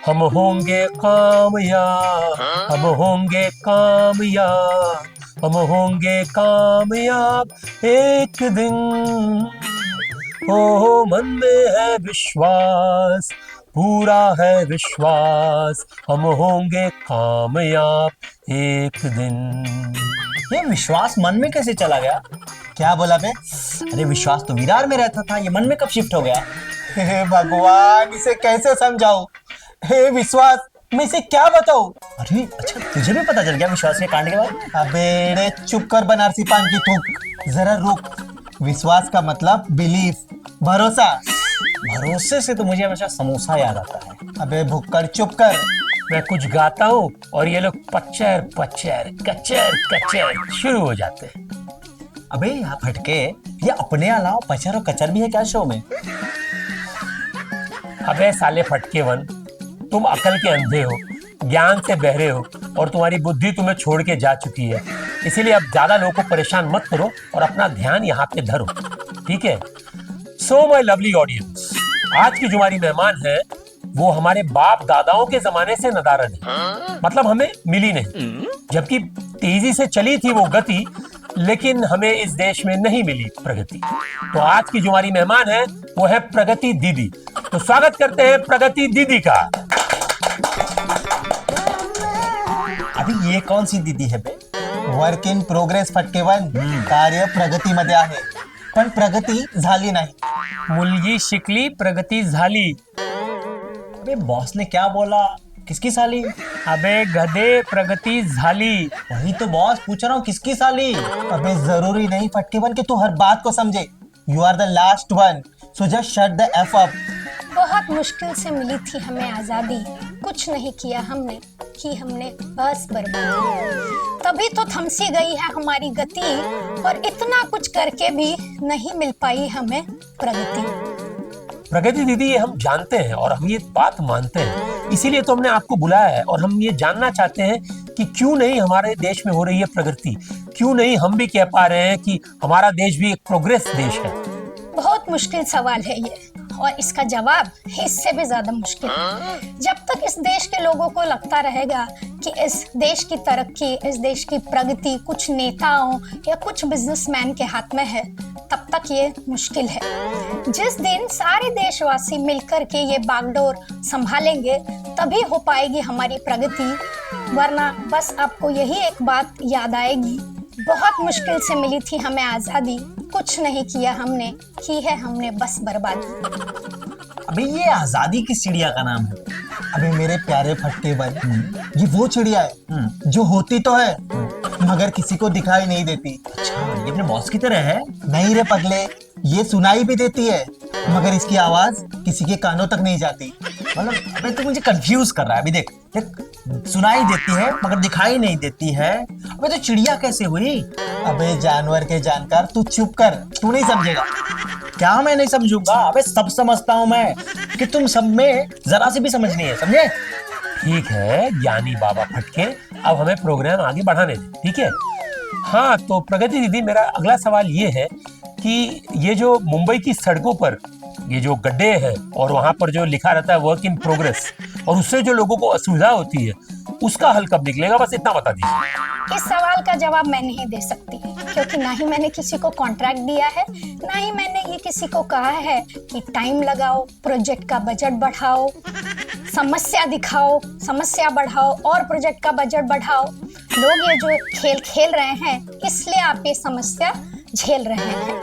हम होंगे कामयाब, हम होंगे कामयाब, हम होंगे कामयाब एक दिन। ओ मन में है विश्वास, पूरा है विश्वास, हम होंगे कामयाब एक दिन। ये विश्वास मन में कैसे चला गया? क्या बोला बे? अरे विश्वास तो विरार में रहता था, ये मन में कब शिफ्ट हो गया? हे भगवान, इसे कैसे समझाऊं? हे विश्वास, मैं इसे क्या बताऊं? अरे अच्छा, तुझे भी पता चल गया विश्वास के कांड के बारे में? अबे रे, चुप कर बनारसी पान की थूक। जरा रुक। विश्वास का मतलब बिलीफ, भरोसा। भरोसे से तो मुझे हमेशा समोसा याद आता है। अबे भुक्कड़, चुप कर। मैं कुछ गाता हूँ और ये लोग पच्चर पच्चर कचर कचर शुरू हो जाते हैं। अबे यहाँ फटके, ये अपने अलावा पचर और कचर भी है क्या शो में? अबे साले फटकेवन, तुम अकल के अंधे हो, ज्ञान से बहरे हो और तुम्हारी बुद्धि तुम्हें छोड़ के जा चुकी है। इसीलिए अब ज्यादा लोगों को परेशान मत करो और अपना ध्यान यहाँ पे धरो, ठीक है? सो माय लवली ऑडियंस, आज की जो हमारी मेहमान है वो हमारे बाप दादाओं के जमाने से नदारद है, मतलब हमें मिली नहीं, जबकि तेजी से चली थी वो गति, लेकिन हमें इस देश में नहीं मिली प्रगति। तो आज की जो हमारी मेहमान है वो है प्रगति दीदी। तो स्वागत करते हैं प्रगति दीदी का। अभी ये कौन सी दीदी है बे? वर्क इन प्रोग्रेस फटकेवन, कार्य प्रगतीमध्ये आहे, पण प्रगती झाली नाही। मुलगी शिकली प्रगती झाली। अबे बॉस ने क्या बोला? किसकी साली? अबे गधे, प्रगती झाली। वही तो बॉस पूछ रहा हूँ, किसकी साली? अबे जरूरी नहीं फटकेवन कि तू हर बात को समझे। You are the last one, so just shut the F up. बहुत मुश्किल से मिली थी हमें आज़ादी, कुछ नहीं किया हमने, की हमने बस बर्बादी। तभी तो थमसी गई है हमारी गति, और इतना कुछ करके भी नहीं मिल पाई हमें प्रगति। प्रगति दीदी, ये हम जानते हैं और हम ये बात मानते हैं, इसीलिए तो हमने आपको बुलाया है और हम ये जानना चाहते हैं कि क्यों नहीं हमारे देश में हो रही है प्रगति, क्यों नहीं हम भी कह पा रहे हैं कि हमारा देश भी एक प्रोग्रेस देश है। बहुत मुश्किल सवाल है ये, और इसका जवाब इससे भी ज्यादा मुश्किल है। जब तक इस देश के लोगों को लगता रहेगा कि इस देश की तरक्की, इस देश की प्रगति कुछ नेताओं या कुछ बिजनेसमैन के हाथ में है, तब तक ये मुश्किल है। जिस दिन सारे देशवासी मिलकर के ये बागडोर संभालेंगे, तभी हो पाएगी हमारी प्रगति, वरना बस आपको यही एक बात याद आएगी, बहुत मुश्किल से मिली थी हमें आजादी, कुछ नहीं किया हमने, की है हमने बस बर्बादी। अबे ये आजादी किस चिड़िया का नाम है? अबे मेरे प्यारे फटकेवन, ये वो चिड़िया है जो होती तो है मगर किसी को दिखाई नहीं देती। अच्छा, ये अपने बॉस की तरह है? नहीं रे पगले, ये सुनाई भी देती है मगर इसकी आवाज किसी के कानों तक नहीं जाती। मतलब अबे तू मुझे कंफ्यूज कर रहा है। अभी देख देख, सुनाई देती है मगर दिखाई नहीं देती है। अबे तो चिड़िया कैसे हुई? अबे जानवर के जानकार, तू चुप कर, तू नहीं समझेगा। क्या मैं नहीं समझूंगा? अबे सब समझता हूँ मैं, कि तुम सब में जरा सी भी समझ नहीं है, समझे? ठीक है ज्ञानी बाबा फटके, अब हमें प्रोग्राम आगे बढ़ाने दें, ठीक है? हाँ, तो प्रगति दीदी, मेरा अगला सवाल ये है कि ये जो मुंबई की सड़कों पर ये जो गड्ढे हैं और वहां पर जो लिखा रहता है वर्क इन प्रोग्रेस, और उससे जो लोगों को असुविधा होती है, उसका हल कब निकलेगा? बस इतना बता दीजिए। इस सवाल का जवाब मैं नहीं दे सकती, क्योंकि ना ही मैंने किसी को कॉन्ट्रैक्ट दिया है, ना ही मैंने ये किसी को कहा है कि टाइम लगाओ, प्रोजेक्ट का बजट बढ़ाओ, समस्या दिखाओ, समस्या बढ़ाओ और प्रोजेक्ट का बजट बढ़ाओ। लोग ये जो खेल खेल रहे हैं, इसलिए आप ये समस्या झेल रहे हैं,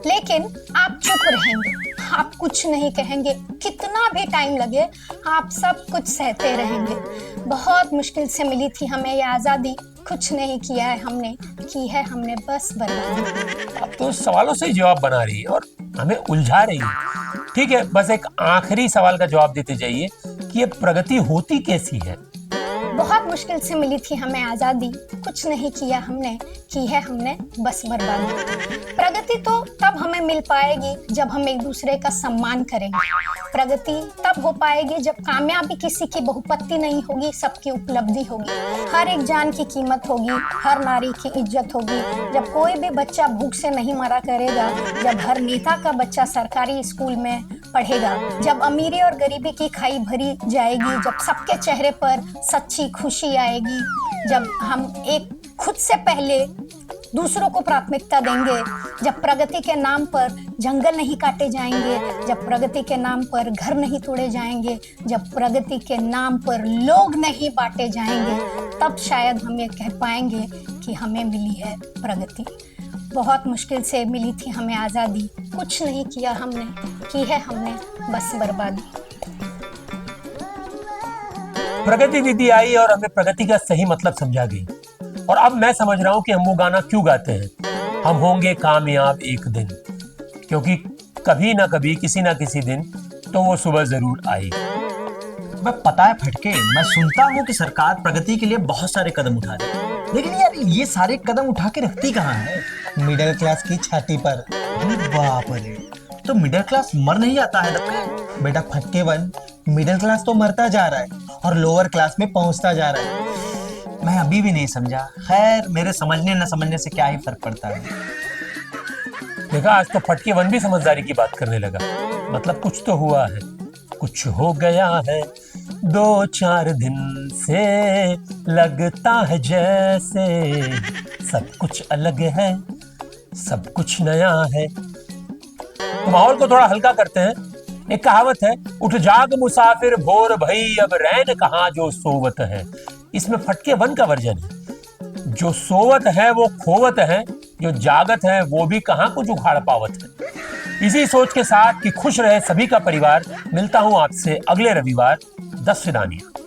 लेकिन आप चुप रहेंगे, आप कुछ नहीं कहेंगे, कितना भी टाइम लगे आप सब कुछ सहते रहेंगे। बहुत मुश्किल से मिली थी हमें ये आज़ादी, कुछ नहीं किया है हमने, की है हमने बस बर्बादी। अब तो सवालों से ही जवाब बना रही है और हमें उलझा रही है। ठीक है, बस एक आखिरी सवाल का जवाब देते जाइए कि ये प्रगति होती कैसी है? बहुत मुश्किल से मिली थी हमें आज़ादी, कुछ नहीं किया हमने, की है हमने बस बर्बादी। प्रगति तो तब हमें मिल पाएगी जब हम एक दूसरे का सम्मान करेंगे। प्रगति तब हो पाएगी जब कामयाबी किसी की बहुपत्ती नहीं होगी, सबकी उपलब्धि होगी, हर एक जान की कीमत होगी, हर नारी की इज्जत होगी, जब कोई भी बच्चा भूख से नहीं मरा करेगा, जब हर नेता का बच्चा सरकारी स्कूल में पढ़ेगा। जब अमीरी और गरीबी की खाई भरी जाएगी, जब सबके चेहरे पर सच्ची खुशी आएगी, जब हम एक खुद से पहले दूसरों को प्राथमिकता देंगे, जब प्रगति के नाम पर जंगल नहीं काटे जाएंगे, जब प्रगति के नाम पर घर नहीं तोड़े जाएंगे, जब प्रगति के नाम पर लोग नहीं बांटे जाएंगे, तब शायद हम ये कह पाएंगे कि हमें मिली है प्रगति। बहुत मुश्किल से मिली थी हमें आज़ादी, कुछ नहीं किया हमने, की है हमने बस बर्बादी। प्रगति दीदी आई और हमें प्रगति का सही मतलब समझा गई। और अब मैं समझ रहा हूं कि हम वो गाना क्यों गाते हैं, हम होंगे कामयाब एक दिन, क्योंकि कभी ना कभी किसी ना किसी दिन तो वो सुबह जरूर आएगी। मैं पता है फटके, मैं सुनता हूँ कि सरकार प्रगति के लिए बहुत सारे कदम उठा रही है, लेकिन यार ये सारे कदम उठा के रखती कहाँ है? मिडिल क्लास की छाती पर। अरे बाप रे, तो मिडिल क्लास मर नहीं जाता है तब? बेटा फटके बन, मिडिल क्लास तो मरता जा रहा है और लोअर क्लास में पहुंचता जा रहा है। मैं अभी भी नहीं समझा। खैर, मेरे समझने न समझने से क्या ही फर्क पड़ता है। देखा, आज तो फटके वन भी समझदारी की बात करने लगा। मतलब कुछ तो हुआ है, कुछ हो गया है, 2-4 दिन से लगता है जैसे सब कुछ अलग है, सब कुछ नया है। तो माहौल को थोड़ा हल्का करते हैं। एक कहावत है, उठ जाग मुसाफिर भोर भई, अब रैन कहाँ जो सोवत है। इसमें फटके वन का वर्जन है। जो सोवत है वो खोवत है, जो जागत है वो भी कहाँ कुछ उखाड़ पावत है। इसी सोच के साथ कि खुश रहे सभी का परिवार, मिलता हूं आपसे अगले रविवार। 10 विदानियां।